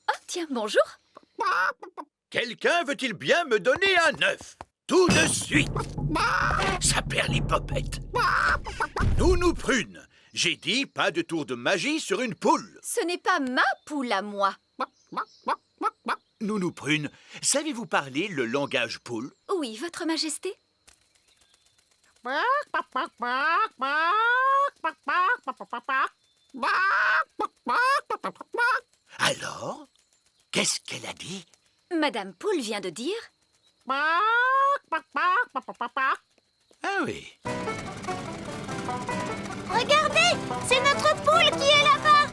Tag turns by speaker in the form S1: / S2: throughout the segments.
S1: Oh, tiens, bonjour.
S2: Quelqu'un veut-il bien me donner un œuf? Tout de suite. Ça perd les popettes. Nounou Prune, j'ai dit pas de tour de magie sur une poule.
S1: Ce n'est pas ma poule à moi.
S2: Nounou Prune, savez-vous parler le langage poule?
S1: Oui, votre majesté.
S2: Alors, qu'est-ce qu'elle a dit?
S1: Madame Poule vient de dire...
S2: Ah oui.
S3: Regardez, c'est notre poule qui est là-bas.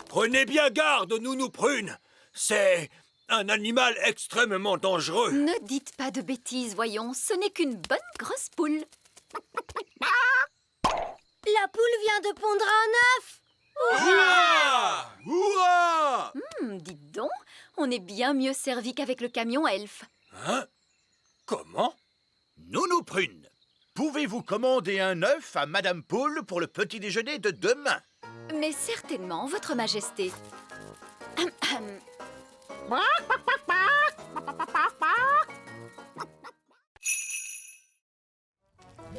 S4: Prenez bien garde, Nounou Prune. C'est un animal extrêmement dangereux.
S1: Ne dites pas de bêtises, voyons. Ce n'est qu'une bonne grosse poule.
S3: La poule vient de pondre un œuf.
S4: Ouah! Ouah!
S1: Dites donc, on est bien mieux servi qu'avec le camion elfe.
S4: Hein? Comment?
S2: Nounou Prune, pouvez-vous commander un œuf à Madame Poule pour le petit déjeuner de demain?
S1: Mais certainement, votre majesté.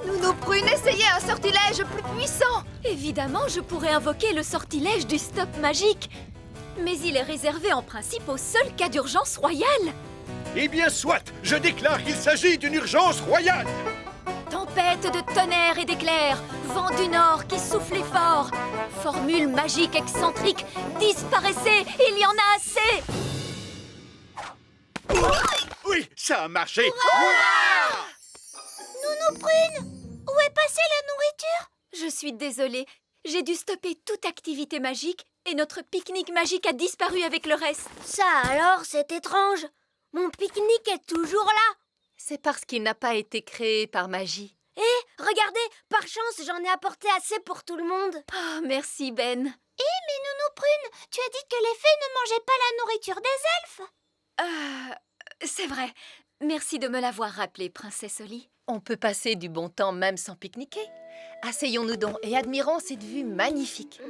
S1: Nounou Prune, essayez un sortilège plus puissant. Évidemment, je pourrais invoquer le sortilège du stop magique. Mais il est réservé en principe au seul cas d'urgence royale.
S2: Eh bien, soit, je déclare qu'il s'agit d'une urgence royale.
S1: Tempête de tonnerre et d'éclairs, vent du nord qui soufflait fort. Formule magique excentrique, disparaissez, il y en a assez.
S2: Oui, ça a marché.
S3: Nounou Prune, où est passée la nourriture?
S1: Je suis désolée, j'ai dû stopper toute activité magique et notre pique-nique magique a disparu avec le reste.
S3: Ça alors, c'est étrange. Mon pique-nique est toujours là.
S1: C'est parce qu'il n'a pas été créé par magie.
S3: Regardez, par chance, j'en ai apporté assez pour tout le monde.
S1: Oh, merci Ben.
S3: Mais Nounou Prune, tu as dit que les fées ne mangeaient pas la nourriture des elfes.
S1: C'est vrai. Merci de me l'avoir rappelé, princesse Oli. On peut passer du bon temps même sans pique-niquer. Asseyons-nous donc et admirons cette vue magnifique.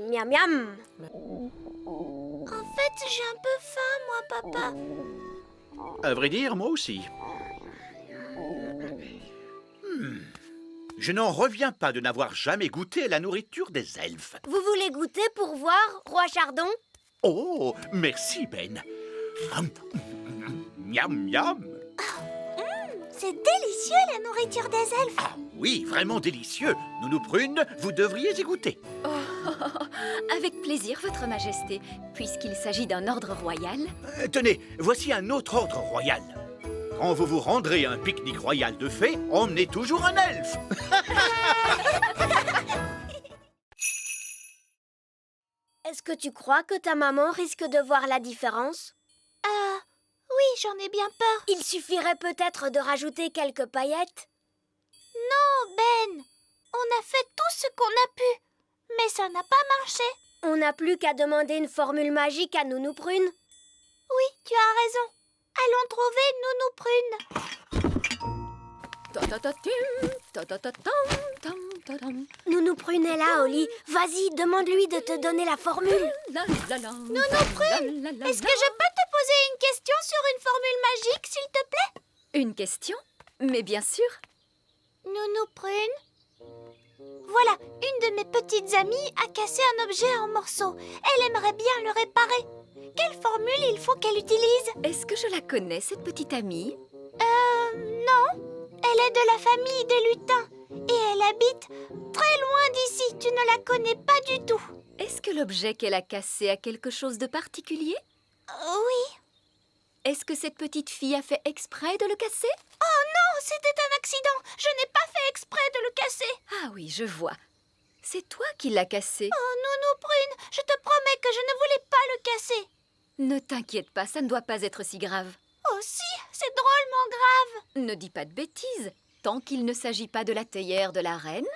S3: Miam miam. En fait, j'ai un peu faim, moi, papa.
S2: À vrai dire, moi aussi. Je n'en reviens pas de n'avoir jamais goûté à la nourriture des elfes.
S3: Vous voulez goûter pour voir, Roi Chardon?
S2: Oh, merci Ben. Miam miam.
S3: C'est délicieux, la nourriture des elfes.
S2: Ah oui, vraiment délicieux. Nounou Prune, vous devriez y goûter.
S1: Avec plaisir, votre majesté, puisqu'il s'agit d'un ordre royal.
S2: Tenez, voici un autre ordre royal. Quand vous vous rendrez à un pique-nique royal de fées, emmenez toujours un elfe.
S3: Est-ce que tu crois que ta maman risque de voir la différence? Oui, j'en ai bien peur. Il suffirait peut-être de rajouter quelques paillettes. Non, Ben. On a fait tout ce qu'on a pu. Mais ça n'a pas marché. On n'a plus qu'à demander une formule magique à Nounou Prune. Oui, tu as raison. Allons trouver Nounou Prune. Nounou Prune est là, Oli. Vas-y, demande-lui de te donner la formule. Nounou Prune, est-ce que je peux te poser une question sur une formule magique, s'il te plaît?
S1: Une question? Mais bien sûr.
S3: Nounou Prune? Voilà, une de mes petites amies a cassé un objet en morceaux. Elle aimerait bien le réparer. Quelle formule il faut qu'elle utilise?
S1: Est-ce que je la connais, cette petite amie?
S3: Non. Elle est de la famille des lutins. Et elle habite très loin d'ici. Tu ne la connais pas du tout.
S1: Est-ce que l'objet qu'elle a cassé a quelque chose de particulier?
S3: Oui.
S1: Est-ce que cette petite fille a fait exprès de le casser?
S3: Oh non, c'était un accident. Je n'ai pas fait exprès de le casser.
S1: Ah oui, je vois. C'est toi qui l'as cassé.
S3: Oh, Nounou Prune, je te promets que je ne voulais pas le casser.
S1: Ne t'inquiète pas, ça ne doit pas être si grave.
S3: Oh si, c'est drôlement grave.
S1: Ne dis pas de bêtises. Tant qu'il ne s'agit pas de la théière de la reine.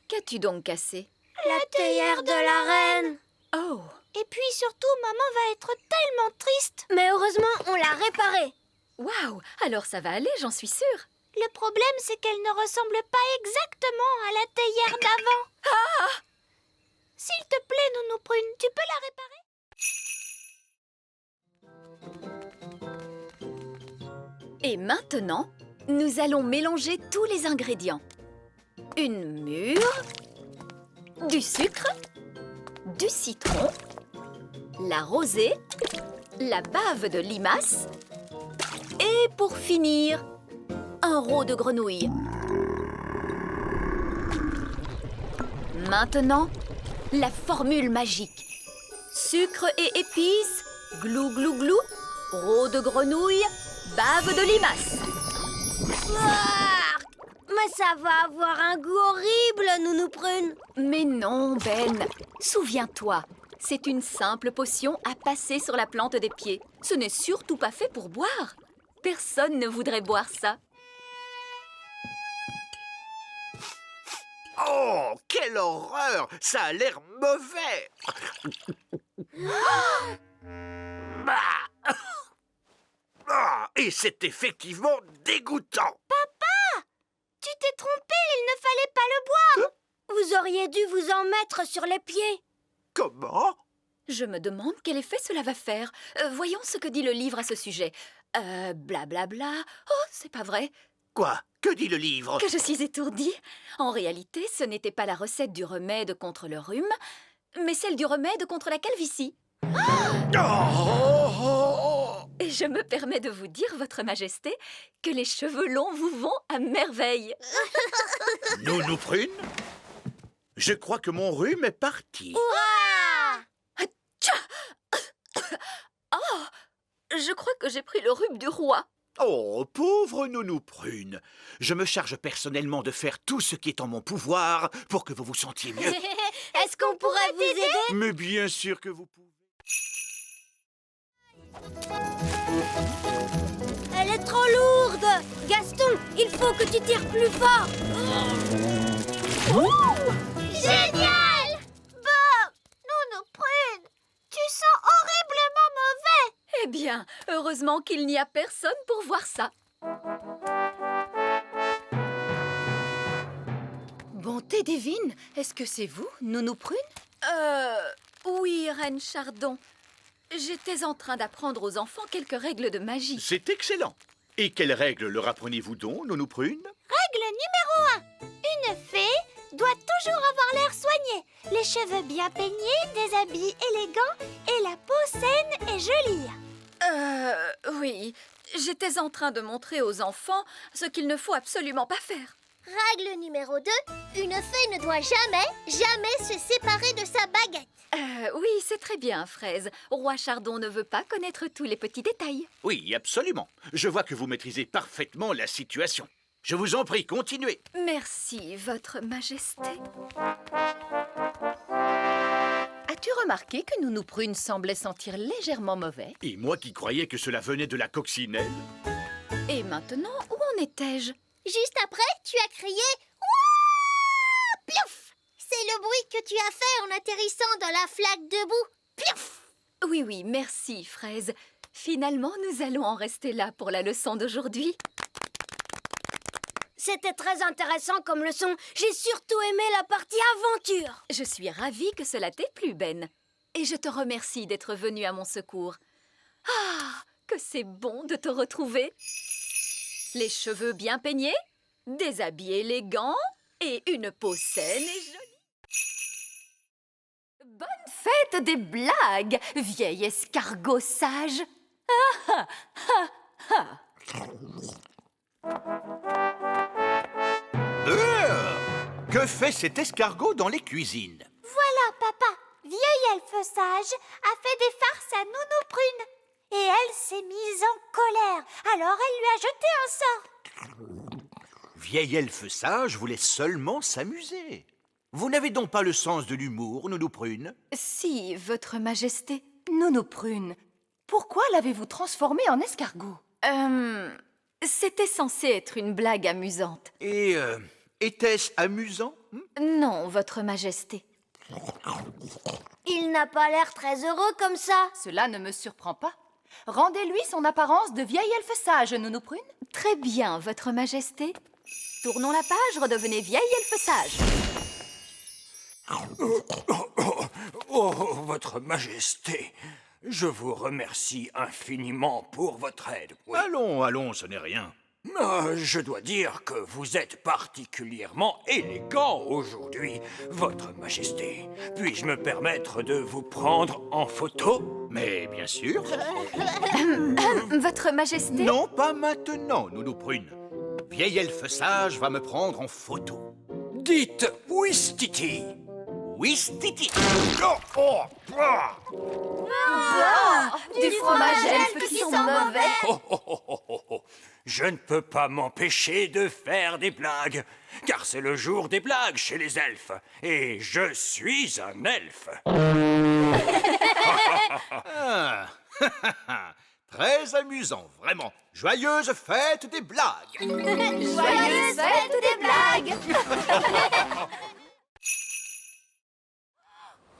S1: Qu'as-tu donc cassé?
S3: La théière de la reine.
S1: Oh,
S3: Et puis surtout, maman va être tellement triste. Mais heureusement, on l'a réparée.
S1: Waouh! Alors ça va aller, j'en suis sûre.
S3: Le problème, c'est qu'elle ne ressemble pas exactement à la théière d'avant. Ah! S'il te plaît, Nounou Prune, tu peux la réparer?
S1: Et maintenant, nous allons mélanger tous les ingrédients. Une mûre, du sucre, du citron, la rosée, la bave de limace et pour finir, un roe de grenouille. Maintenant, la formule magique. Sucre et épices, glou glou glou, roe de grenouille, bave de limace.
S3: Mais ça va avoir un goût horrible, Nounou Prune.
S1: Mais non, Ben. Souviens-toi, c'est une simple potion à passer sur la plante des pieds. Ce n'est surtout pas fait pour boire. Personne ne voudrait boire ça.
S2: Oh, quelle horreur! Ça a l'air mauvais! Ah, et c'est effectivement dégoûtant!
S3: Tu t'es trompé, il ne fallait pas le boire. Vous auriez dû vous en mettre sur les pieds.
S2: Comment?
S1: Je me demande quel effet cela va faire. Voyons ce que dit le livre à ce sujet. Blablabla. Oh, c'est pas vrai.
S2: Quoi? Que dit le livre?
S1: Que je suis étourdie. En réalité, ce n'était pas la recette du remède contre le rhume, mais celle du remède contre la calvitie. Et je me permets de vous dire, Votre Majesté, que les cheveux longs vous vont à merveille.
S2: Nounou Prune? Je crois que mon rhume est parti.
S1: Oh, je crois que j'ai pris le rhume du roi.
S2: Oh, pauvre Nounou Prune! Je me charge personnellement de faire tout ce qui est en mon pouvoir pour que vous vous sentiez mieux.
S3: Est-ce qu'on pourrait vous aider?
S2: Mais bien sûr que vous pouvez.
S3: Elle est trop lourde. Gaston, il faut que tu tires plus fort. Génial! Bon, Nounou Prune, tu sens horriblement mauvais.
S1: Eh bien, heureusement qu'il n'y a personne pour voir ça. Bonté divine, est-ce que c'est vous, Nounou Prune? Oui, Reine Chardon. J'étais en train d'apprendre aux enfants quelques règles de magie.
S2: C'est excellent. Et quelles règles leur apprenez-vous donc, Nounou Prune?
S3: Règle numéro 1. Une fée doit toujours avoir l'air soigné, les cheveux bien peignés, des habits élégants et la peau saine et jolie.
S1: Oui. J'étais en train de montrer aux enfants ce qu'il ne faut absolument pas faire.
S3: Règle numéro 2. Une fée ne doit jamais se séparer de sa baguette.
S1: Oui, c'est très bien, Fraise. Roi Chardon ne veut pas connaître tous les petits détails.
S2: Oui, absolument. Je vois que vous maîtrisez parfaitement la situation. Je vous en prie, continuez.
S1: Merci, Votre Majesté. As-tu remarqué que Nounou Prune semblait sentir légèrement mauvais?
S2: Et moi qui croyais que cela venait de la coccinelle?
S1: Et maintenant, où en étais-je?
S3: Juste après, tu as crié « Ouah !» Piouf! C'est le bruit que tu as fait en atterrissant dans la flaque de boue. Piouf!
S1: Oui, merci, Fraise. Finalement, nous allons en rester là pour la leçon d'aujourd'hui.
S3: C'était très intéressant comme leçon. J'ai surtout aimé la partie aventure.
S1: Je suis ravie que cela t'ait plu, Ben. Et je te remercie d'être venu à mon secours. Ah, que c'est bon de te retrouver. Les cheveux bien peignés, des habits élégants et une peau saine et jolie. Bonne fête des blagues, vieil escargot sage. Ah, ah, ah,
S2: Que fait cet escargot dans les cuisines?
S3: Voilà, papa. Vieil elfe sage a fait des farces à Nounou Prune. Et elle s'est mise en colère. Alors elle lui a jeté un sort.
S2: Vieil elfe sage voulait seulement s'amuser. Vous n'avez donc pas le sens de l'humour, Nounou Prune?
S1: Si, Votre Majesté. Nounou Prune, pourquoi l'avez-vous transformé en escargot? C'était censé être une blague amusante.
S2: Et était-ce amusant?
S1: Non, Votre Majesté.
S3: Il n'a pas l'air très heureux comme ça.
S5: Cela ne me surprend pas. Rendez-lui son apparence de vieil elfe sage, Nounou Prune.
S1: Très bien, Votre Majesté. Tournons la page, redevenez vieille elfe sage.
S4: Oh, Votre Majesté, je vous remercie infiniment pour votre aide. Oui.
S2: Allons, allons, ce n'est rien.
S4: Je dois dire que vous êtes particulièrement élégant aujourd'hui, Votre Majesté. Puis-je me permettre de vous prendre en photo?
S2: Mais bien sûr.
S1: Votre Majesté.
S2: Non, pas maintenant, Nounou Prune. Vieil elfe sage va me prendre en photo.
S4: Dites Ouistiti.
S2: Ouistiti.
S1: Du fromage elfe qui sent mauvais.
S4: Oh. Je ne peux pas m'empêcher de faire des blagues, car c'est le jour des blagues chez les elfes, et je suis un elfe.
S2: Ah. Très amusant, vraiment. Joyeuse fête des blagues.
S1: Joyeuse fête des blagues.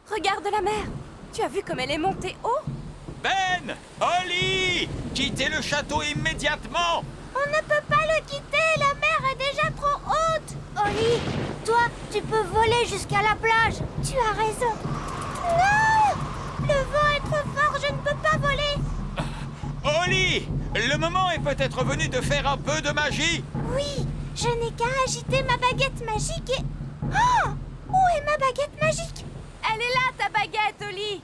S5: Regarde la mer. Tu as vu comme elle est montée haut?
S4: Ben! Oli! Quittez le château immédiatement!
S3: On ne peut pas le quitter, la mer est déjà trop haute. Oli, toi, tu peux voler jusqu'à la plage. Tu as raison. Non! Le vent est trop fort, je ne peux pas voler.
S4: Oli! Le moment est peut-être venu de faire un peu de magie.
S3: Oui, je n'ai qu'à agiter ma baguette magique et... Oh! Où est ma baguette magique?
S5: Elle est là, ta baguette, Oli.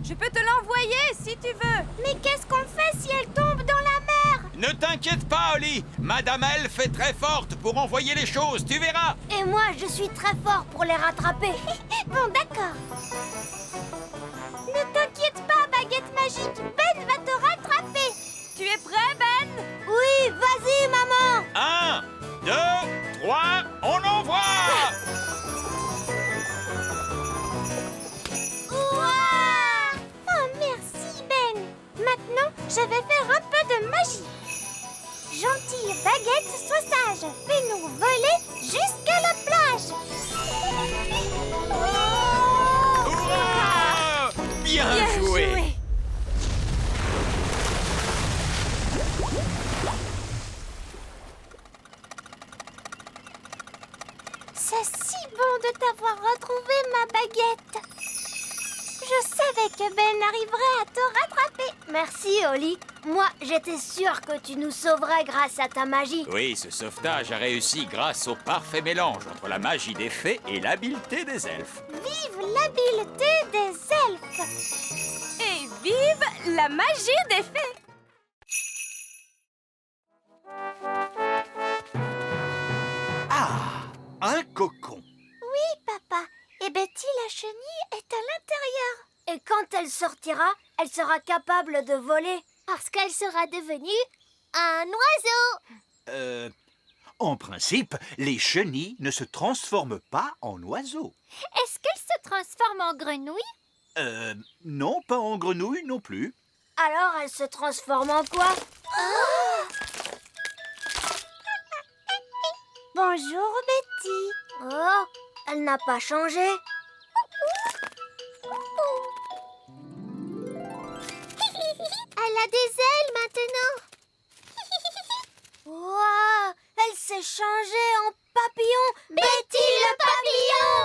S5: Je peux te l'envoyer si tu veux.
S3: Mais qu'est-ce qu'on fait si elle tombe dans la mer?
S4: Ne t'inquiète pas, Oli. Madame Elfe est très forte pour envoyer les choses, tu verras.
S3: Et moi, je suis très fort pour les rattraper. Bon, d'accord. Ne t'inquiète pas, baguette magique. Ben va te rattraper.
S5: Tu es prêt, Ben?
S3: Oui, vas-y, maman.
S4: 1, 2, 3, on envoie!
S3: Ouah! Oh, merci, Ben. Maintenant, je vais faire un peu de magie. Gentille baguette, sois sage. Fais-nous voler jusqu'à la plage.
S4: Hurrah! Bien joué!
S3: C'est si bon de t'avoir retrouvé, ma baguette. Je savais que Ben arriverait à te rattraper. Merci, Oli. Moi, j'étais sûre que tu nous sauverais grâce à ta magie.
S4: Oui, ce sauvetage a réussi grâce au parfait mélange entre la magie des fées et l'habileté des elfes.
S3: Vive l'habileté des elfes!
S5: Et vive la magie des fées!
S2: Ah, un cocon.
S3: Oui, papa. Et Betty la chenille est à l'intérieur. Et quand elle sortira, elle sera capable de voler. Parce qu'elle sera devenue un oiseau.
S2: En principe, les chenilles ne se transforment pas en oiseaux.
S3: Est-ce qu'elle se transforme en grenouille?
S2: Non, pas en grenouille non plus.
S3: Alors elle se transforme en quoi? Bonjour Betty. Oh, elle n'a pas changé. Elle a des ailes maintenant. Wow, elle s'est changée en papillon. Betty le papillon.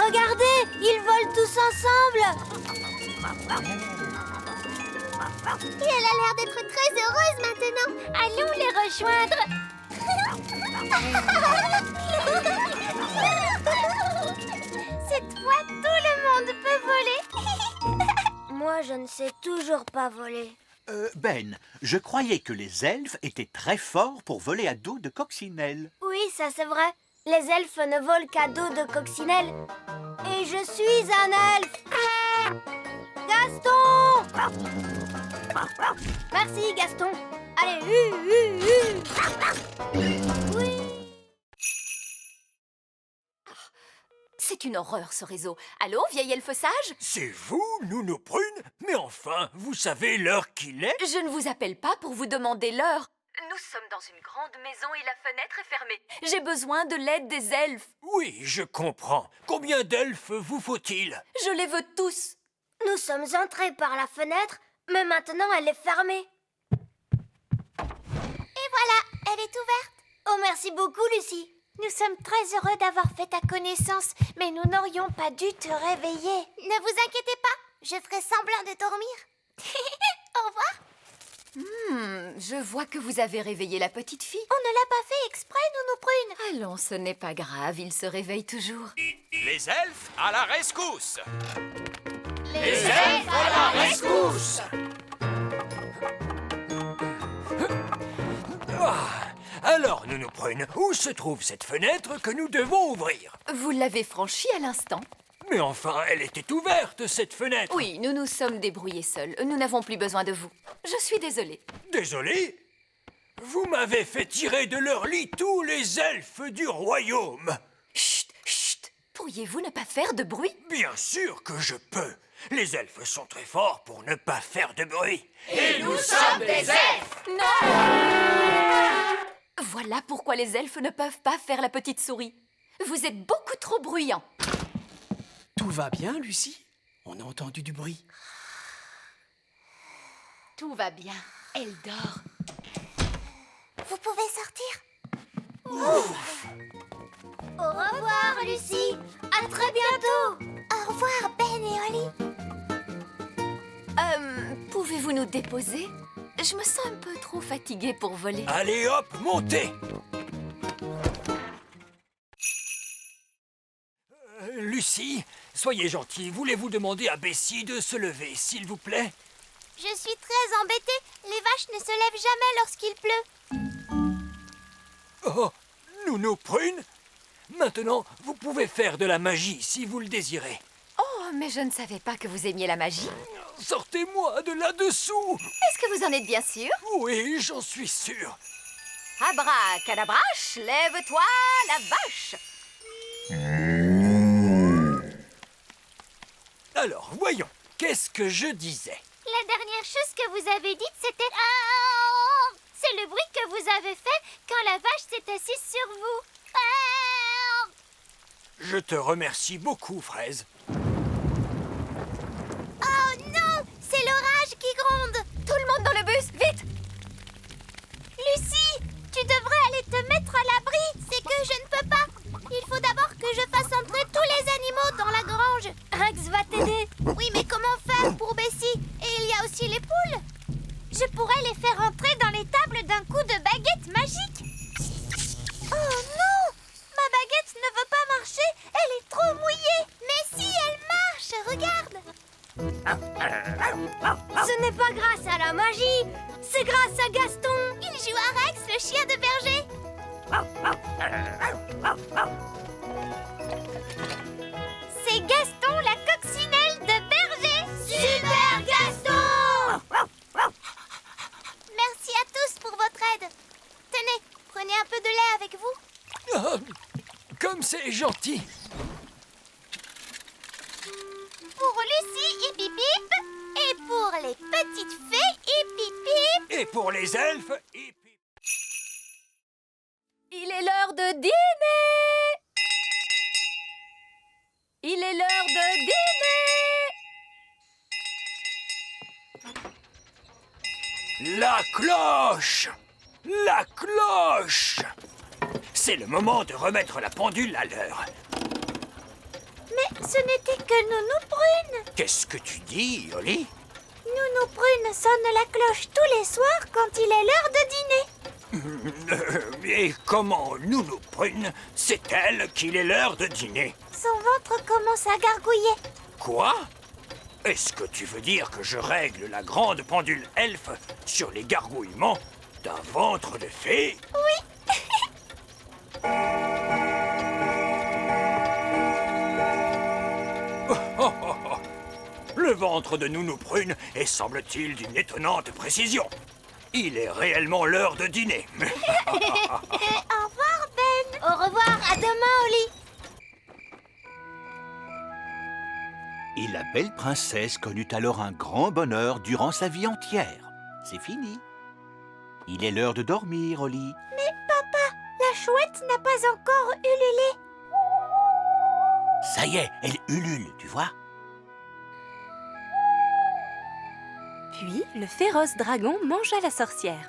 S3: Regardez, ils volent tous ensemble. Et elle a l'air d'être très heureuse maintenant. Allons les rejoindre. Cette fois, tout le monde peut voler. Moi, je ne sais toujours pas voler.
S2: Ben, je croyais que les elfes étaient très forts pour voler à dos de coccinelle.
S3: Oui, ça c'est vrai. Les elfes ne volent qu'à dos de coccinelle. Et je suis un elfe. Gaston! Merci, Gaston. Allez, Oui.
S1: C'est une horreur, ce réseau. Allô, vieil elfe sage?
S4: C'est vous, Nounou Prune? Mais enfin, vous savez l'heure qu'il est?
S1: Je ne vous appelle pas pour vous demander l'heure. Nous sommes dans une grande maison et la fenêtre est fermée. J'ai besoin de l'aide des elfes.
S4: Oui, je comprends. Combien d'elfes vous faut-il?
S1: Je les veux tous.
S3: Nous sommes entrés par la fenêtre, mais maintenant elle est fermée. Et voilà, elle est ouverte. Oh, merci beaucoup, Lucie. Nous sommes très heureux d'avoir fait ta connaissance, mais nous n'aurions pas dû te réveiller. Ne vous inquiétez pas, je ferai semblant de dormir. Au revoir.
S1: Je vois que vous avez réveillé la petite fille.
S3: On ne l'a pas fait exprès, Nounou Prune.
S1: Allons, ce n'est pas grave, il se réveille toujours.
S2: Les elfes à la rescousse!
S3: Les elfes à la rescousse.
S4: Alors, Nounou Prune, où se trouve cette fenêtre que nous devons ouvrir?
S1: Vous l'avez franchie à l'instant.
S4: Mais enfin, elle était ouverte, cette fenêtre.
S1: Oui, nous nous sommes débrouillés seuls. Nous n'avons plus besoin de vous. Je suis désolée.
S4: Désolé? Vous m'avez fait tirer de leur lit tous les elfes du royaume.
S1: Chut, chut. Pourriez-vous ne pas faire de bruit?
S4: Bien sûr que je peux. Les elfes sont très forts pour ne pas faire de bruit.
S3: Et nous sommes des elfes.
S1: Voilà pourquoi les elfes ne peuvent pas faire la petite souris. Vous êtes beaucoup trop bruyants.
S6: Tout va bien, Lucie? On a entendu du bruit.
S5: Tout va bien. Elle dort.
S3: Vous pouvez sortir. Ouf. Au revoir, Lucie. À très bientôt. Au revoir, Ben et Oli.
S1: Pouvez-vous nous déposer? Je me sens un peu trop fatiguée pour voler.
S4: Allez hop, montez! Lucie, soyez gentille, voulez-vous demander à Bessie de se lever, s'il vous plaît?
S3: Je suis très embêtée. Les vaches ne se lèvent jamais lorsqu'il pleut.
S4: Oh, Nounou Prune? Maintenant, vous pouvez faire de la magie si vous le désirez.
S1: Oh, mais je ne savais pas que vous aimiez la magie.
S4: Sortez-moi de là-dessous!
S1: Est-ce que vous en êtes bien sûr?
S4: Oui, j'en suis sûr.
S1: Abracadabrache, lève-toi, la vache!
S4: Alors, voyons, qu'est-ce que je disais?
S3: La dernière chose que vous avez dite, c'était... Ah, c'est le bruit que vous avez fait quand la vache s'est assise sur vous. Ah.
S4: Je te remercie beaucoup, Fraise.
S3: Oh non, c'est l'orage qui gronde.
S1: Tout le monde dans le bus, vite!
S3: Lucie, tu devrais aller te mettre à l'abri. C'est que je ne peux pas. Il faut d'abord que je fasse entrer tous les animaux dans la grange. Rex va t'aider. Oui, mais comment faire pour Bessie? Et il y a aussi les poules. Je pourrais les faire entrer dans les tables d'un coup de baguette magique. Oh non! Ma baguette ne veut pas marcher. Elle est trop mouillée. Mais si, elle marche. Regarde. Ce n'est pas grâce à la magie. C'est grâce à Gaston. Il joue à Rex, le chien de berger. C'est Gaston, la coccinelle de berger. Super Gaston! Merci à tous pour votre aide. Tenez, prenez un peu de lait avec vous.
S4: Ah, comme c'est gentil.
S3: Pour Lucie, hip hip hip. Et pour les petites fées, hip hip hip.
S4: Et pour les elfes, hip, hip.
S1: Il est l'heure de dîner! Il est l'heure de dîner!
S4: La cloche! La cloche! C'est le moment de remettre la pendule à l'heure.
S3: Mais ce n'était que Nounou Prune.
S4: Qu'est-ce que tu dis, Oli?
S3: Nounou Prune sonne la cloche tous les soirs quand il est l'heure de dîner.
S4: Et comment Nounou Prune sait-elle qu'il est l'heure de dîner?
S3: Son ventre commence à gargouiller.
S4: Quoi? Est-ce que tu veux dire que je règle la grande pendule elfe sur les gargouillements d'un ventre de fée?
S3: Oui.
S4: Le ventre de Nounou Prune est, semble-t-il, d'une étonnante précision. Il est réellement l'heure de dîner.
S3: Au revoir, Ben. Au revoir, à demain, Oli.
S2: Et la belle princesse connut alors un grand bonheur durant sa vie entière. C'est fini. Il est l'heure de dormir, Oli.
S3: Mais papa, la chouette n'a pas encore ululé.
S2: Ça y est, elle ulule, tu vois.
S7: Puis le féroce dragon mangea la sorcière.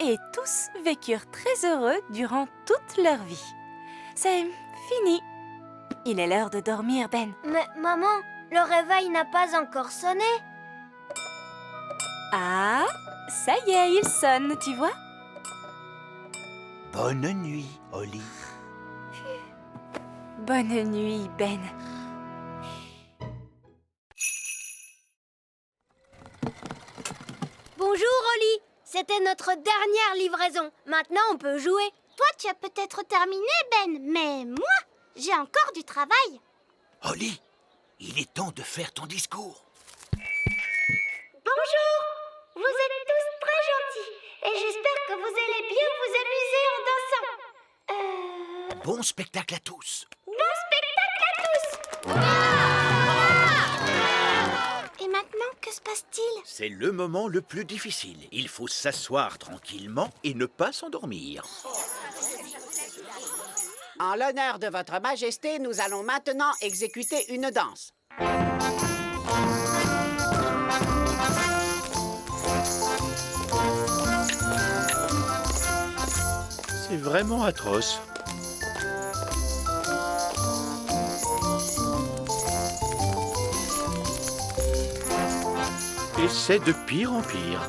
S7: Et tous vécurent très heureux durant toute leur vie. C'est fini. Il est l'heure de dormir, Ben.
S3: Mais maman, le réveil n'a pas encore sonné.
S7: Ah, ça y est, il sonne, tu vois?
S2: Bonne nuit, Oli.
S7: Bonne nuit, Ben.
S3: Bonjour Oli, c'était notre dernière livraison. Maintenant on peut jouer. Toi tu as peut-être terminé Ben, mais moi j'ai encore du travail.
S2: Oli, il est temps de faire ton discours.
S3: Bonjour, vous êtes tous très gentils et j'espère que vous allez bien vous amuser en dansant.
S2: Bon spectacle à tous.
S3: Bon spectacle à tous. Et maintenant, que se passe-t-il?
S2: C'est le moment le plus difficile. Il faut s'asseoir tranquillement et ne pas s'endormir.
S8: En l'honneur de votre majesté, nous allons maintenant exécuter une danse.
S2: C'est vraiment atroce. Et c'est de pire en pire.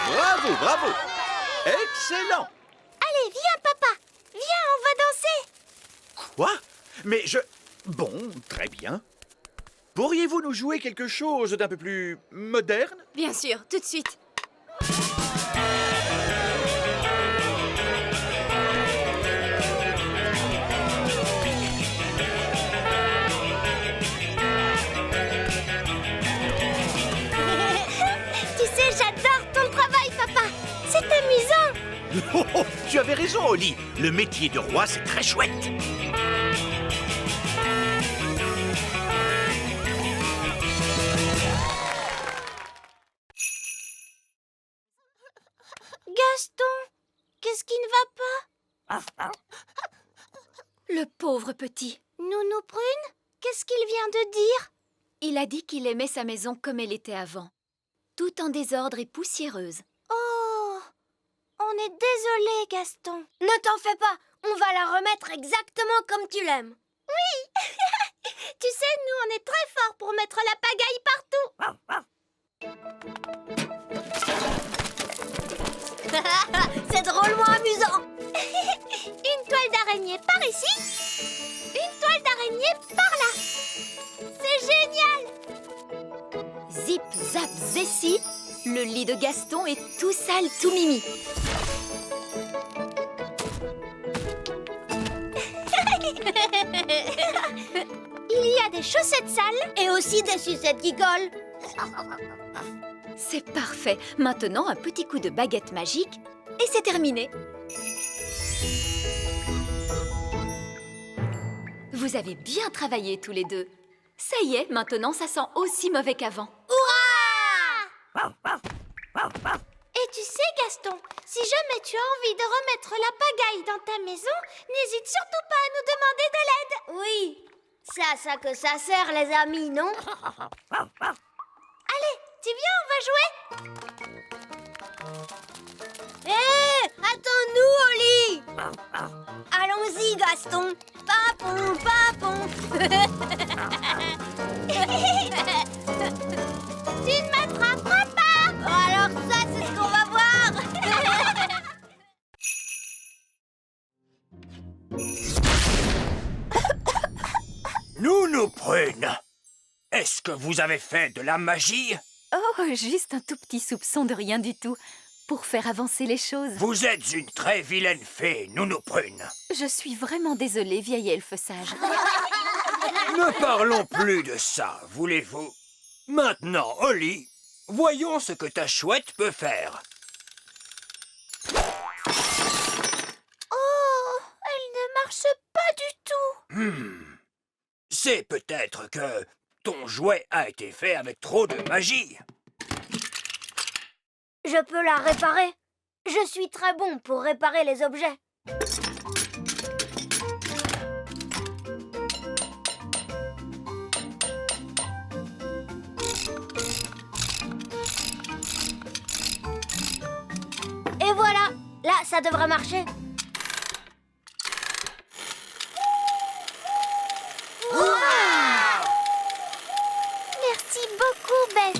S2: Bravo, bravo! Excellent!
S3: Allez, viens papa, viens, on va danser.
S2: Quoi? Mais je... Bon, très bien. Pourriez-vous nous jouer quelque chose d'un peu plus moderne?
S1: Bien sûr, tout de suite.
S3: Tu sais, j'adore ton travail papa. C'est amusant.
S2: Oh, oh, tu avais raison, Oli. Le métier de roi, c'est très chouette.
S3: Gaston, qu'est-ce qui ne va pas?
S1: Le pauvre petit.
S3: Nounou Prune, qu'est-ce qu'il vient de dire?
S1: Il a dit qu'il aimait sa maison comme elle était avant. Tout en désordre et poussiéreuse.
S3: Oh, on est désolé, Gaston. Ne t'en fais pas, on va la remettre exactement comme tu l'aimes. Oui. Tu sais, nous, on est très forts pour mettre la pagaille partout. C'est drôlement amusant. Une toile d'araignée par ici, une toile d'araignée par là. C'est génial.
S1: Zip, zap, zessi, le lit de Gaston est tout sale, tout mimi.
S3: Il y a des chaussettes sales et aussi des sucettes qui collent.
S1: C'est parfait. Maintenant, un petit coup de baguette magique et c'est terminé. Vous avez bien travaillé tous les deux. Ça y est, maintenant ça sent aussi mauvais qu'avant.
S3: Hurrah! Et tu sais, Gaston, si jamais tu as envie de remettre la pagaille dans ta maison, n'hésite surtout pas à nous demander de l'aide. Oui, c'est à ça que ça sert, les amis, non? Allez, tu viens, on va jouer. Hé, attends-nous, Oli. Allons-y, Gaston. Papon, papon. Tu ne m'attraperas pas. Alors ça, c'est ce qu'on va voir.
S4: Nounou Prune, est-ce que vous avez fait de la magie?
S7: Oh, juste un tout petit soupçon de rien du tout. Pour faire avancer les choses.
S4: Vous êtes une très vilaine fée, Nounou Prune.
S7: Je suis vraiment désolée, vieille elfe sage.
S4: Ne parlons plus de ça, voulez-vous? Maintenant, Oli, voyons ce que ta chouette peut faire.
S3: Oh, elle ne marche pas du tout.
S4: C'est peut-être que ton jouet a été fait avec trop de magie.
S3: Je peux la réparer. Je suis très bon pour réparer les objets. Et voilà, là, ça devrait marcher. Merci beaucoup, Ben.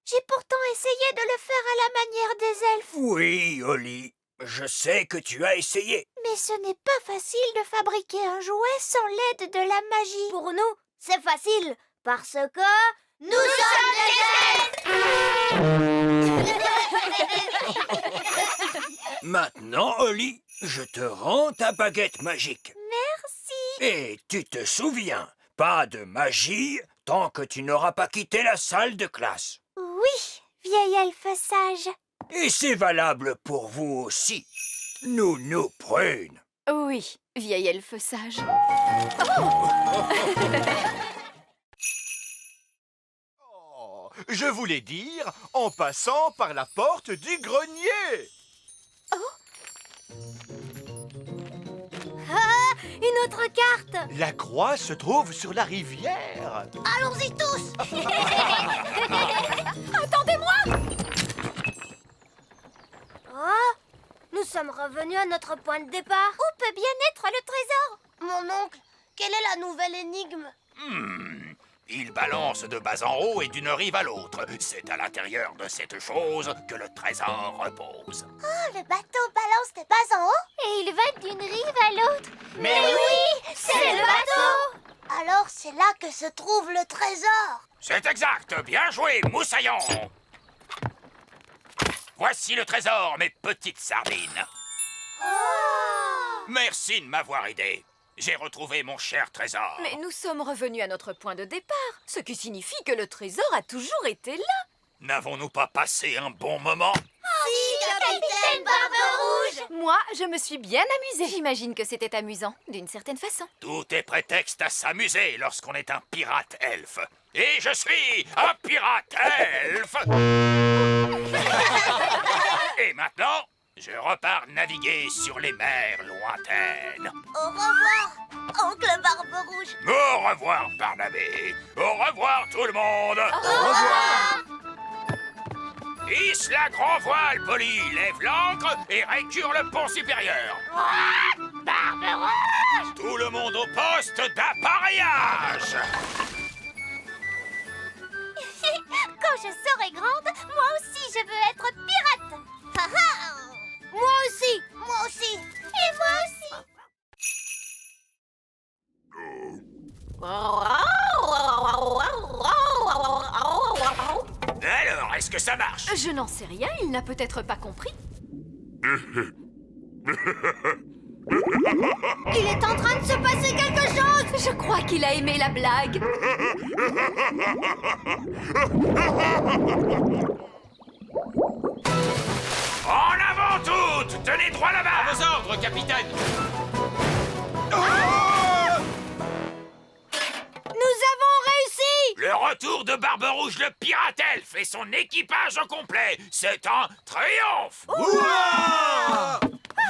S3: J'ai pourtant essayé de le faire à la manière des elfes.
S4: Oui, Oli, je sais que tu as essayé.
S3: Mais ce n'est pas facile de fabriquer un jouet sans l'aide de la magie. Pour nous, c'est facile, parce que nous sommes des elfes.
S4: Maintenant, Oli, je te rends ta baguette magique.
S3: Merci.
S4: Et tu te souviens, pas de magie tant que tu n'auras pas quitté la salle de classe.
S3: Oui, vieil elfe sage.
S4: Et c'est valable pour vous aussi. Nounou Prune.
S5: Oui, vieil elfe sage.
S9: Oh, je voulais dire en passant par la porte du grenier.
S3: Ah, une autre carte.
S9: La croix se trouve sur la rivière.
S3: Allons-y tous. Oh, nous sommes revenus à notre point de départ. Où peut bien être le trésor? Mon oncle, quelle est la nouvelle énigme?
S2: Il balance de bas en haut et d'une rive à l'autre. C'est à l'intérieur de cette chose que le trésor repose.
S3: Oh, le bateau balance de bas en haut et il va d'une rive à l'autre. Mais oui, c'est le bateau. Alors c'est là que se trouve le trésor.
S2: C'est exact. Bien joué, Moussaillon. Voici le trésor, mes petites sardines. Merci de m'avoir aidé. J'ai retrouvé mon cher trésor.
S5: Mais nous sommes revenus à notre point de départ, ce qui signifie que le trésor a toujours été là.
S2: N'avons-nous pas passé un bon moment?
S3: Si, capitaine Barbe-Rouge.
S5: Moi, je me suis bien amusée. J'imagine que c'était amusant, d'une certaine façon.
S2: Tout est prétexte à s'amuser lorsqu'on est un pirate elfe. Et je suis un pirate elfe. Et maintenant, je repars naviguer sur les mers lointaines.
S3: Au revoir, oncle Barbe-Rouge.
S2: Au revoir, Barnabé. Au revoir, tout le monde.
S3: Au revoir.
S2: Hisse la grand voile, Polly. Lève l'ancre et récure le pont supérieur.
S3: Barbe-Rouge.
S2: Tout le monde au poste d'appareillage.
S3: Quand je serai grande, moi aussi je veux être pirate. Ha ha. Moi aussi. Moi aussi. Et moi aussi.
S2: Alors, est-ce que ça marche?
S5: Je n'en sais rien, il n'a peut-être pas compris.
S3: Il est en train de se passer quelque chose.
S5: Je crois qu'il a aimé la blague.
S2: En avant toutes! Tenez droit là-bas! À vos ordres, capitaine!
S3: Nous avons réussi.
S2: Le retour de Barbe-Rouge le pirate elfe et son équipage au complet! C'est un triomphe!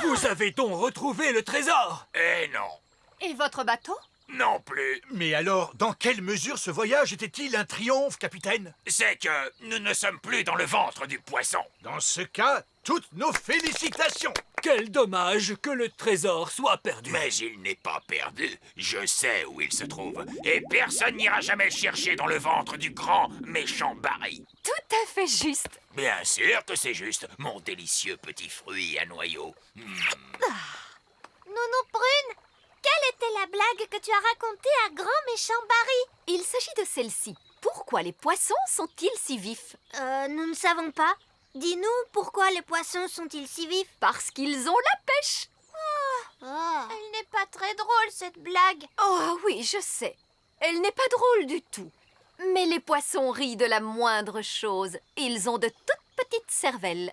S4: Vous avez donc retrouvé le trésor?
S2: Et non,
S5: Et votre bateau?
S2: non plus.
S9: Mais alors, dans quelle mesure ce voyage était-il un triomphe, capitaine?
S2: C'est que nous ne sommes plus dans le ventre du poisson.
S9: Dans ce cas, toutes nos félicitations.
S4: Quel dommage que le trésor soit perdu.
S2: Mais il n'est pas perdu. Je sais où il se trouve. Et personne n'ira jamais le chercher dans le ventre du grand méchant Barry.
S5: Tout à fait juste.
S2: Bien sûr que c'est juste, mon délicieux petit fruit à noyaux.
S3: Nounou Prune, quelle était la blague que tu as racontée à grand méchant Barry?
S5: Il s'agit de celle-ci. Pourquoi les poissons sont-ils si vifs?
S3: Nous ne savons pas. Dis-nous, pourquoi les poissons sont-ils si vifs?
S5: Parce qu'ils ont la pêche.
S3: Elle n'est pas très drôle, cette blague.
S5: Oh oui, je sais. Elle n'est pas drôle du tout. Mais les poissons rient de la moindre chose. Ils ont de toutes petites cervelles.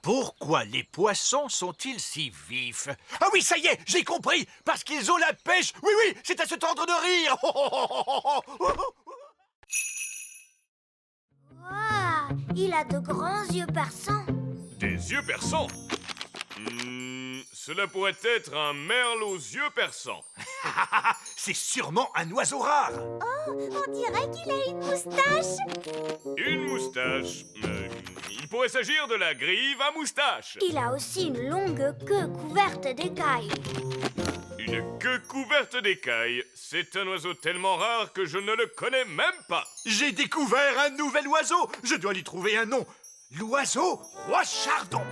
S2: Pourquoi les poissons sont-ils si vifs? Ah oui, ça y est, j'ai compris. Parce qu'ils ont la pêche. Oui, oui, c'est à se tendre de rire.
S3: Waouh, il a de grands yeux perçants.
S10: Des yeux perçants? Cela pourrait être un merle aux yeux perçants.
S2: C'est sûrement un oiseau rare.
S3: Oh, on dirait qu'il a une moustache.
S10: Une moustache. Il pourrait s'agir de la grive à moustache.
S3: Il a aussi une longue queue couverte d'écailles.
S10: Une queue couverte d'écailles. C'est un oiseau tellement rare que je ne le connais même pas.
S2: J'ai découvert un nouvel oiseau. Je dois lui trouver un nom. L'oiseau roi chardon.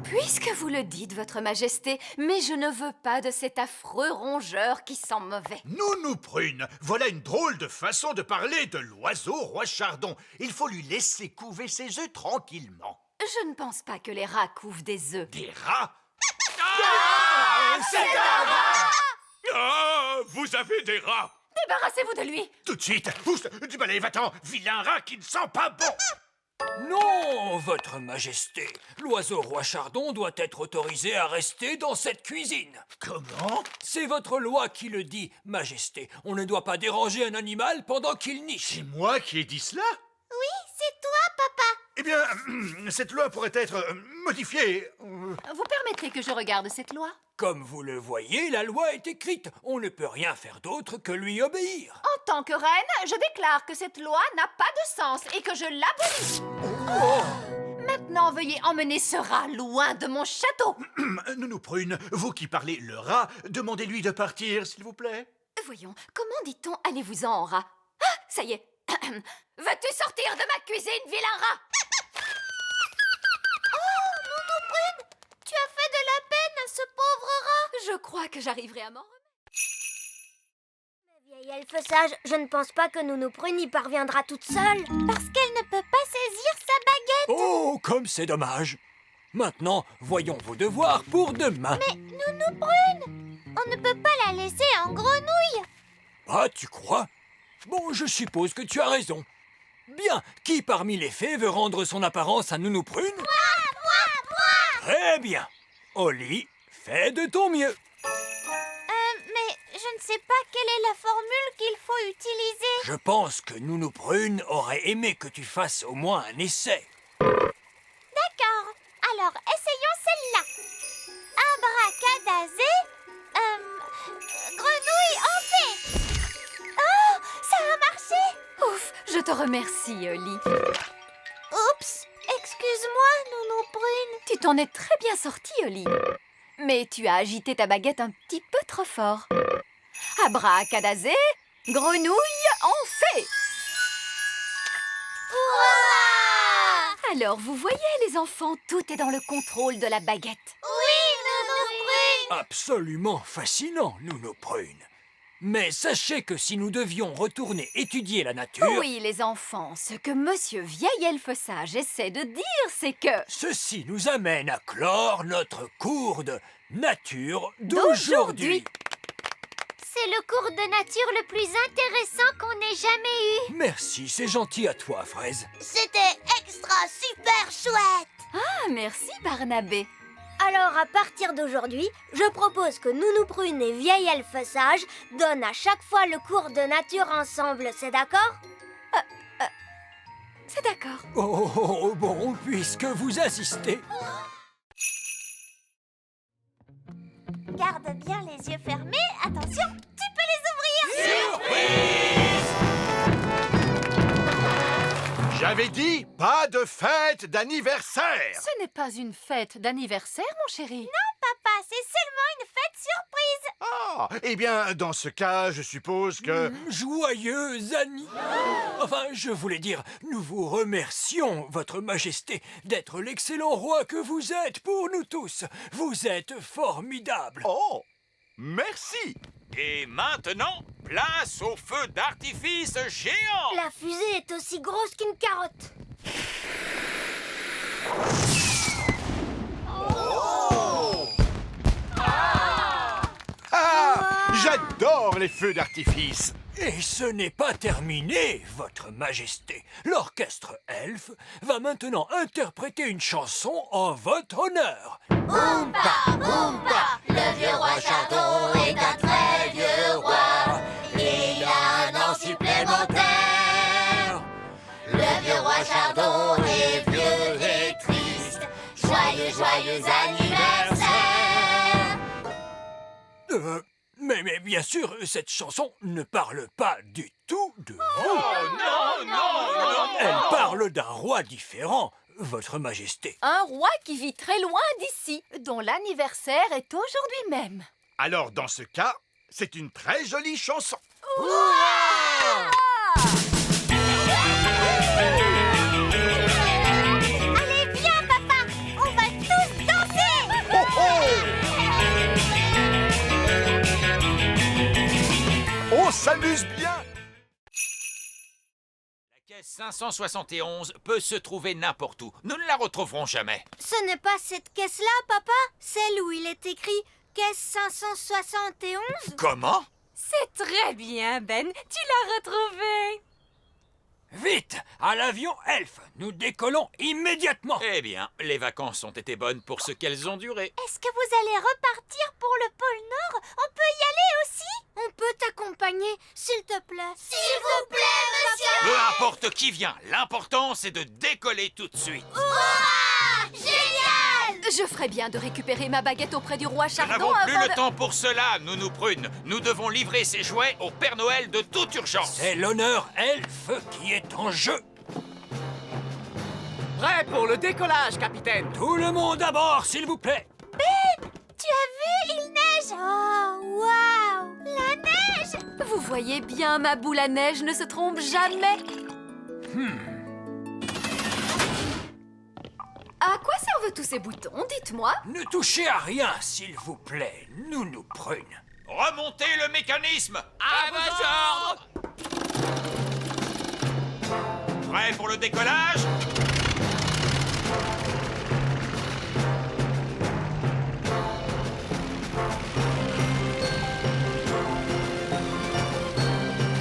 S1: Puisque vous le dites, Votre Majesté, mais je ne veux pas de cet affreux rongeur qui sent mauvais.
S2: Nounou Prune, voilà une drôle de façon de parler de l'oiseau roi chardon. Il faut lui laisser couver ses œufs tranquillement.
S1: Je ne pense pas que les rats couvent des œufs.
S2: Des rats?
S10: C'est un rat! Ah, vous avez des rats!
S1: Débarrassez-vous de lui!
S2: Tout de suite. Oust, du balai, va-t'en, vilain rat qui ne sent pas bon.
S4: Non, Votre Majesté. L'oiseau roi chardon doit être autorisé à rester dans cette cuisine.
S2: Comment?
S4: C'est votre loi qui le dit, Majesté. On ne doit pas déranger un animal pendant qu'il niche.
S2: C'est moi qui ai dit cela?
S3: Oui, c'est toi, papa.
S2: Eh bien, cette loi pourrait être modifiée.
S5: Vous permettrez que je regarde cette loi?
S4: Comme vous le voyez, la loi est écrite. On ne peut rien faire d'autre que lui obéir.
S5: En tant que reine, je déclare que cette loi n'a pas de sens et que je l'abolis. Maintenant, veuillez emmener ce rat loin de mon château.
S2: Nounou Prune, vous qui parlez le rat, demandez-lui de partir, s'il vous plaît.
S1: Voyons, comment dit-on allez-vous-en en rat? Ah, ça y est. Veux-tu sortir de ma cuisine, vilain rat?
S3: Oh, Nounou Prune, tu as fait de la peine à ce pauvre rat.
S1: Je crois que j'arriverai à m'en remettre.
S3: Vieille elfe sage, je ne pense pas que Nounou Prune y parviendra toute seule. Parce qu'elle ne peut pas saisir sa baguette.
S4: Oh, comme c'est dommage. Maintenant, voyons vos devoirs pour demain.
S3: Mais Nounou Prune, on ne peut pas la laisser en grenouille.
S4: Ah, tu crois? Bon, je suppose que tu as raison. Bien, qui parmi les fées veut rendre son apparence à Nounou Prune?
S3: Moi.
S4: Très bien. Oli, fais de ton mieux.
S3: Mais je ne sais pas quelle est la formule qu'il faut utiliser.
S4: Je pense que Nounou Prune aurait aimé que tu fasses au moins un essai.
S3: D'accord, alors essayons celle-là. Abracadazé, grenouille en fait. Oh, ça a marché.
S1: Ouf, je te remercie, Oli.
S3: Oups, excuse-moi, Nounou Prune.
S1: Tu t'en es très bien sorti, Oli. Mais tu as agité ta baguette un petit peu trop fort. Abracadazé, grenouille en fait.
S3: Ouah!
S1: Alors, vous voyez, les enfants, tout est dans le contrôle de la baguette.
S3: Oui, Nounou Prune.
S4: Absolument fascinant, Nounou Prune. Mais sachez que si nous devions retourner étudier la nature...
S1: Oui, les enfants, ce que Monsieur Vieil Elfe Sage essaie de dire, c'est que...
S4: Ceci nous amène à clore notre cours de nature d'aujourd'hui.
S3: C'est le cours de nature le plus intéressant qu'on ait jamais eu.
S4: Merci, c'est gentil à toi, Fraise.
S3: C'était extra super chouette.
S1: Ah, merci, Barnabé.
S3: Alors, à partir d'aujourd'hui, je propose que Nounou Prune et Vieil Elfe Sage donnent à chaque fois le cours de nature ensemble, c'est d'accord?
S1: C'est d'accord.
S4: Oh, bon, puisque vous assistez...
S3: Garde bien les yeux fermés, attention, tu peux les ouvrir.
S2: J'avais dit pas de fête d'anniversaire.
S5: Ce n'est pas une fête d'anniversaire, mon chéri.
S3: Papa, c'est seulement une fête surprise.
S2: Ah, eh bien, dans ce cas, je suppose que...
S4: Joyeux Annie. Enfin, je voulais dire, nous vous remercions, Votre Majesté, d'être l'excellent roi que vous êtes pour nous tous. Vous êtes formidable.
S9: Oh, merci.
S10: Et maintenant, place au feu d'artifice géant!
S3: La fusée est aussi grosse qu'une carotte.
S2: Ah, j'adore
S9: les feux d'artifice.
S4: Et ce n'est pas terminé, Votre Majesté. L'orchestre elfe va maintenant interpréter une chanson en votre honneur.
S3: Oompa, Oompa, le vieux roi Chardon est un très vieux roi. Il a un an supplémentaire. Le vieux roi Chardon est vieux et triste. Joyeux, joyeux anniversaire.
S4: Mais bien sûr, cette chanson ne parle pas du tout de vous.
S10: Non.
S4: Elle parle d'un roi différent, Votre Majesté.
S7: Un roi qui vit très loin d'ici.
S5: Dont l'anniversaire est aujourd'hui même.
S2: Alors, dans ce cas, c'est une très jolie chanson.
S3: Allez, viens, papa. On va tous danser.
S2: On s'amuse bien.
S11: La caisse 571 peut se trouver n'importe où. Nous ne la retrouverons jamais.
S3: Ce n'est pas cette caisse-là, papa? Celle où il est écrit caisse 571?
S11: Comment?
S7: C'est très bien, Ben. Tu l'as retrouvé.
S4: Vite, à l'avion elfe. Nous décollons immédiatement.
S11: Eh bien, les vacances ont été bonnes pour ce qu'elles ont duré.
S3: Est-ce que vous allez repartir pour le pôle Nord? On peut y aller aussi? On peut t'accompagner, s'il te plaît. S'il vous plaît, monsieur!
S11: Peu importe qui vient, l'important c'est de décoller tout de suite.
S3: Ouah! Génial!
S5: Je ferais bien de récupérer ma baguette auprès du roi
S11: Nous
S5: Chardon
S11: n'avons plus
S5: avant
S11: le temps pour cela, Nounou Prune. Nous devons livrer ces jouets au Père Noël de toute urgence.
S4: C'est l'honneur elfe qui est en jeu.
S6: Prêt pour le décollage, capitaine.
S4: Tout le monde à bord, s'il vous plaît.
S3: Tu as vu? Il neige! Oh, waouh! La neige!
S5: Vous voyez bien, ma boule à neige ne se trompe jamais. À quoi servent tous ces boutons, dites-moi?
S4: Ne touchez à rien, s'il vous plaît, Nounou Prune.
S11: Remontez le mécanisme. À vos ordres. Prêt pour le décollage?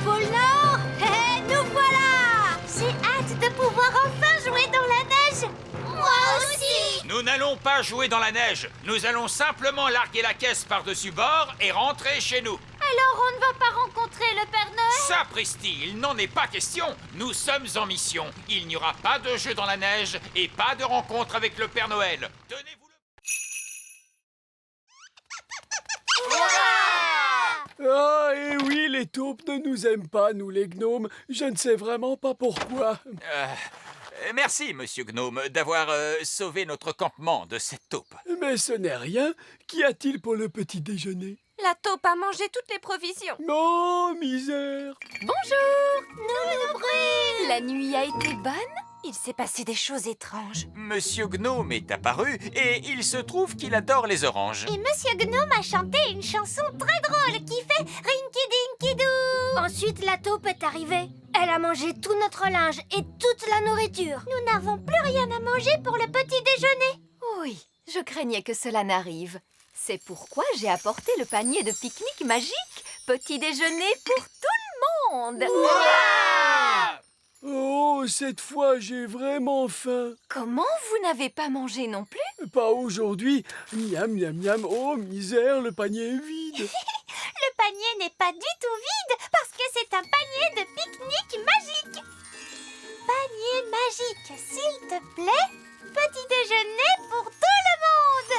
S3: Pôle Nord! Hé, nous voilà! J'ai hâte de pouvoir enfin jouer dans la neige! Moi aussi!
S11: Nous n'allons pas jouer dans la neige. Nous allons simplement larguer la caisse par-dessus bord et rentrer chez nous.
S3: Alors on ne va pas rencontrer le Père Noël?
S11: Sapristi, il n'en est pas question. Nous sommes en mission. Il n'y aura pas de jeu dans la neige et pas de rencontre avec le Père Noël. Tenez-vous le...
S6: Ah, et oui, les taupes ne nous aiment pas, nous les gnomes. Je ne sais vraiment pas pourquoi.
S11: Merci, monsieur Gnome, d'avoir sauvé notre campement de cette taupe.
S6: Mais ce n'est rien. Qu'y a-t-il pour le petit déjeuner?
S7: La taupe a mangé toutes les provisions.
S6: Oh, misère!
S5: Bonjour!
S3: Nounou Prune!
S5: La nuit a été bonne?
S7: Il s'est passé des choses étranges.
S11: Monsieur Gnome est apparu et il se trouve qu'il adore les oranges.
S3: Et Monsieur Gnome a chanté une chanson très drôle qui fait Rinky Dinky Doo. Ensuite, la taupe est arrivée. Elle a mangé tout notre linge et toute la nourriture. Nous n'avons plus rien à manger pour le petit déjeuner.
S5: Oui, je craignais que cela n'arrive. C'est pourquoi j'ai apporté le panier de pique-nique magique. Petit déjeuner pour tout le monde.
S6: Oh, cette fois, j'ai vraiment faim.
S5: Comment vous n'avez pas mangé non plus?
S6: Pas aujourd'hui. Miam, miam, miam. Oh, misère, le panier est vide.
S3: Le panier n'est pas du tout vide parce que c'est un panier de pique-nique magique. Panier magique, s'il te plaît. Petit déjeuner pour tout le monde.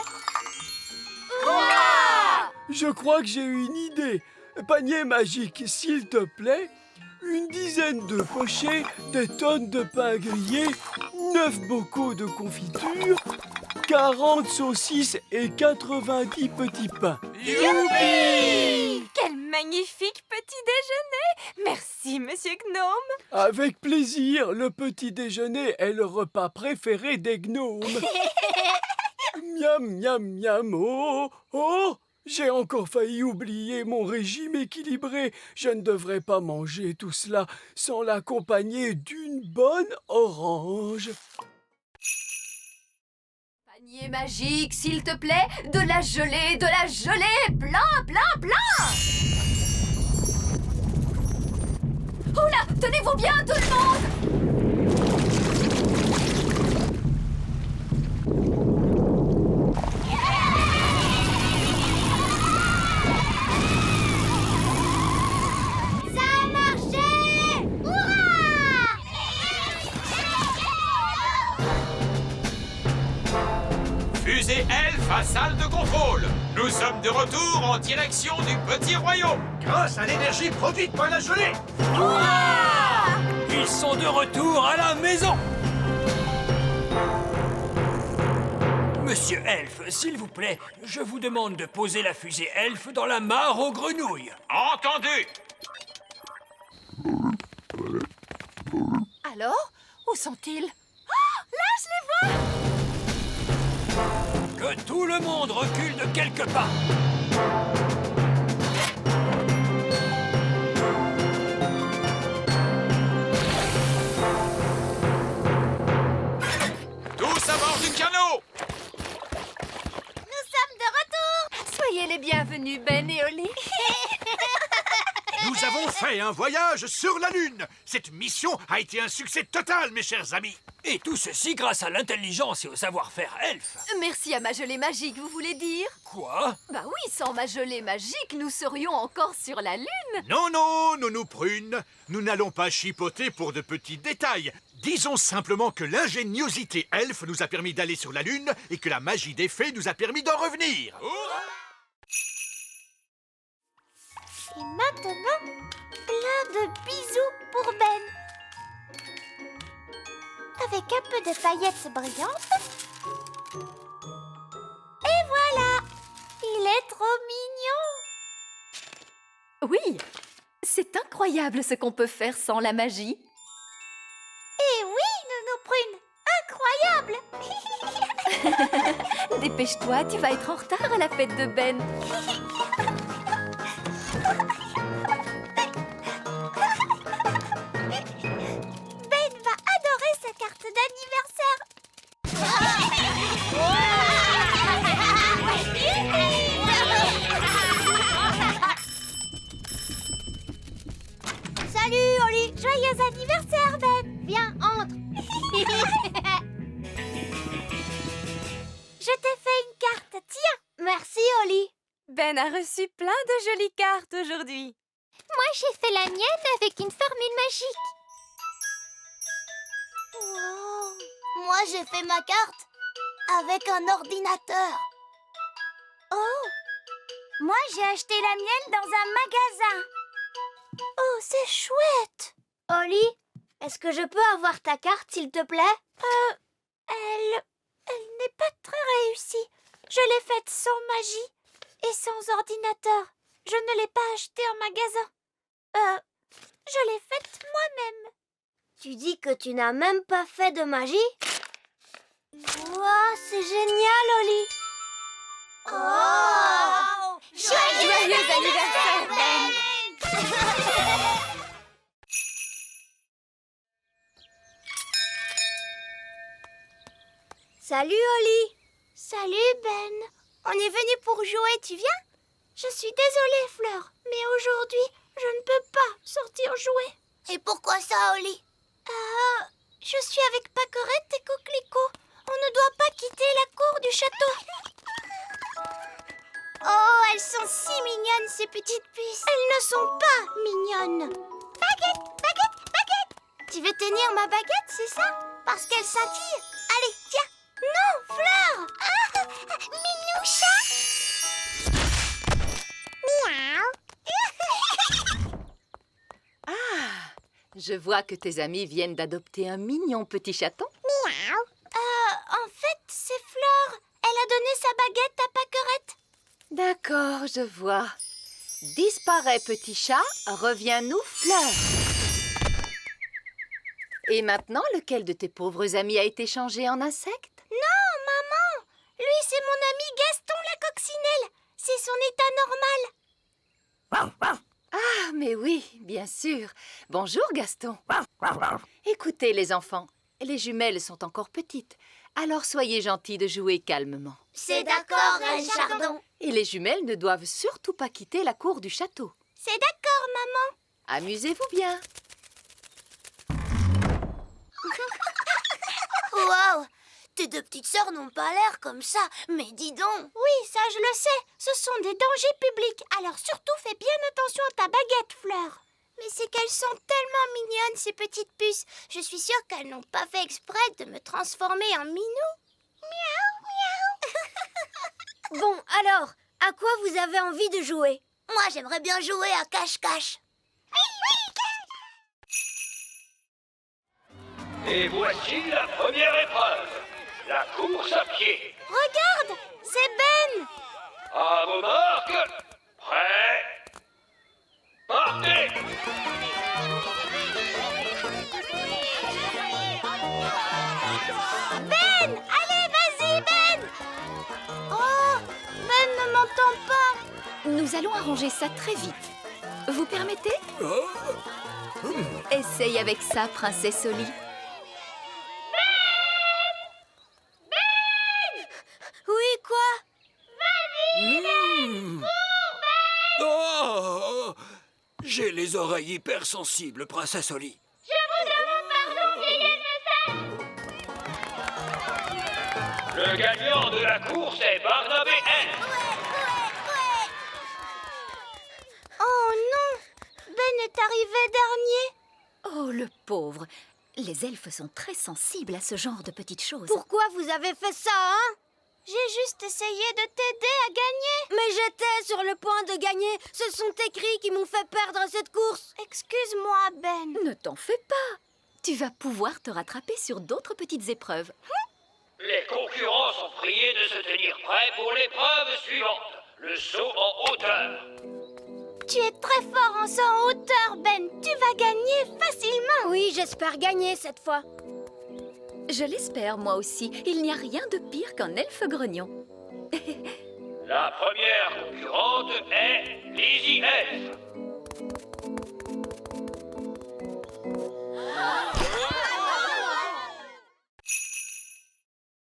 S6: Je crois que j'ai eu une idée. Panier magique, s'il te plaît. Une dizaine de pochés, des tonnes de pain grillé, 9 bocaux de confiture, 40 saucisses et 90 petits pains.
S7: Youpi! Quel magnifique petit déjeuner! Merci, monsieur Gnome.
S6: Avec plaisir, le petit déjeuner est le repas préféré des gnomes. Miam, miam, miam, oh, oh! J'ai encore failli oublier mon régime équilibré. Je ne devrais pas manger tout cela sans l'accompagner d'une bonne orange.
S5: Panier magique, s'il te plaît. De la gelée, plein, plein, plein.
S1: Oula, tenez-vous bien, tout le monde!
S3: Ça a marché! Hurrah!
S11: Fusée Elf à salle de contrôle. Nous sommes de retour en direction du petit royaume.
S2: Grâce à l'énergie produite par la gelée.
S4: Ils sont de retour à la maison. Monsieur Elf, s'il vous plaît, je vous demande de poser la fusée Elf dans la mare aux grenouilles.
S11: Entendu.
S5: Alors, où sont-ils?
S4: Que tout le monde recule de quelques pas.
S11: Tous à bord du canot.
S3: Nous sommes de retour!
S5: Soyez les bienvenus, Ben et Oli.
S2: Nous avons fait un voyage sur la Lune. Cette mission a été un succès total, mes chers amis.
S4: Et tout ceci grâce à l'intelligence et au savoir-faire elfe.
S5: Merci à ma gelée magique, vous voulez dire?
S4: Quoi?
S5: Bah oui, sans ma gelée magique, nous serions encore sur la Lune.
S2: Non, non, Nounou Prune, nous n'allons pas chipoter pour de petits détails. Disons simplement que l'ingéniosité elfe nous a permis d'aller sur la Lune et que la magie des fées nous a permis d'en revenir.
S3: Et maintenant, plein de bisous pour Ben. Avec un peu de paillettes brillantes. Et voilà! Il est trop mignon!
S1: Oui, c'est incroyable ce qu'on peut faire sans la magie.
S3: Et oui, Nounou Prune! Incroyable!
S1: Dépêche-toi, tu vas être en retard à la fête de Ben.
S3: Ben va adorer sa carte d'anniversaire! Salut, Oli! Joyeux anniversaire, Ben! Viens, entre! Je t'ai fait une carte, tiens! Merci, Oli!
S7: Ben a reçu plein de jolies cartes aujourd'hui.
S3: Moi, j'ai fait la mienne avec une formule magique. Wow. Moi, j'ai fait ma carte avec un ordinateur. Oh! Moi, j'ai acheté la mienne dans un magasin. Oh, c'est chouette! Oli, est-ce que je peux avoir ta carte, s'il te plaît? Elle n'est pas très réussie. Je l'ai faite sans magie et sans ordinateur. Je ne l'ai pas achetée en magasin. Je l'ai faite moi-même. Tu dis que tu n'as même pas fait de magie? Wow, c'est génial, Oli! Oh!
S7: Joyeux anniversaire, Ben!
S3: Salut, Oli! Salut, Ben! On est venu pour jouer, tu viens? Je suis désolée, Fleur, mais aujourd'hui, je ne peux pas sortir jouer. Et pourquoi ça, Oli? Je suis avec Pacorette et Coquelicot. On ne doit pas quitter la cour du château. Oh, elles sont si mignonnes, ces petites puces. Elles ne sont pas mignonnes. Baguette, baguette, baguette. Tu veux tenir ma baguette, c'est ça? Parce qu'elle scintille. Allez, tiens. Non, Fleur. Minoucha. Miaou.
S1: Je vois que tes amis viennent d'adopter un mignon petit chaton.
S3: Miaou. En fait, c'est Fleur. Elle a donné sa baguette à Pacorette.
S1: D'accord, je vois. Disparais, petit chat, reviens-nous, Fleur. Et maintenant, lequel de tes pauvres amis a été changé en insecte?
S3: Non, maman. Lui, c'est mon ami Gaston la coccinelle. C'est son état normal.
S1: Ah, mais oui, bien sûr. Bonjour, Gaston. Écoutez, les enfants, les jumelles sont encore petites. Alors soyez gentils de jouer calmement.
S3: C'est d'accord, Reine Chardon.
S1: Et les jumelles ne doivent surtout pas quitter la cour du château.
S3: C'est d'accord, maman.
S1: Amusez-vous bien.
S3: Waouh! Tes deux petites sœurs n'ont pas l'air comme ça, mais dis donc. Oui, ça je le sais. Ce sont des dangers publics, alors surtout fais bien attention à ta baguette, Fleur. Mais c'est qu'elles sont tellement mignonnes, ces petites puces. Je suis sûre qu'elles n'ont pas fait exprès de me transformer en minou. Miaou, miaou. Bon, alors, à quoi vous avez envie de jouer? Moi, j'aimerais bien jouer à cache-cache.
S4: Et voici la première épreuve, la course à pied.
S3: Regarde, c'est Ben.
S4: À vos marques, prêts, partez!
S3: Ben, allez, vas-y, Ben. Oh, Ben ne m'entend pas.
S1: Nous allons arranger ça très vite. Vous permettez? Essaye avec ça, Princesse Oli.
S3: Oui, quoi?
S4: Oh, j'ai les oreilles hypersensibles, Princesse Oli. Le gagnant de la course est Barnabé N.
S3: Oh non, Ben est arrivé dernier.
S1: Oh, le pauvre. Les elfes sont très sensibles à ce genre de petites choses.
S3: Pourquoi vous avez fait ça, hein? J'ai juste essayé de t'aider à gagner. Mais j'étais sur le point de gagner. Ce sont tes cris qui m'ont fait perdre cette course. Excuse-moi, Ben.
S1: Ne t'en fais pas. Tu vas pouvoir te rattraper sur d'autres petites épreuves.
S4: Les concurrents sont priés de se tenir prêts pour l'épreuve suivante, le saut en hauteur.
S3: Tu es très fort en saut en hauteur, Ben. Tu vas gagner facilement. Oui, j'espère gagner cette fois.
S1: Je l'espère, moi aussi. Il n'y a rien de pire qu'un elfe grognon.
S4: La première concurrente est Lizzie Elf.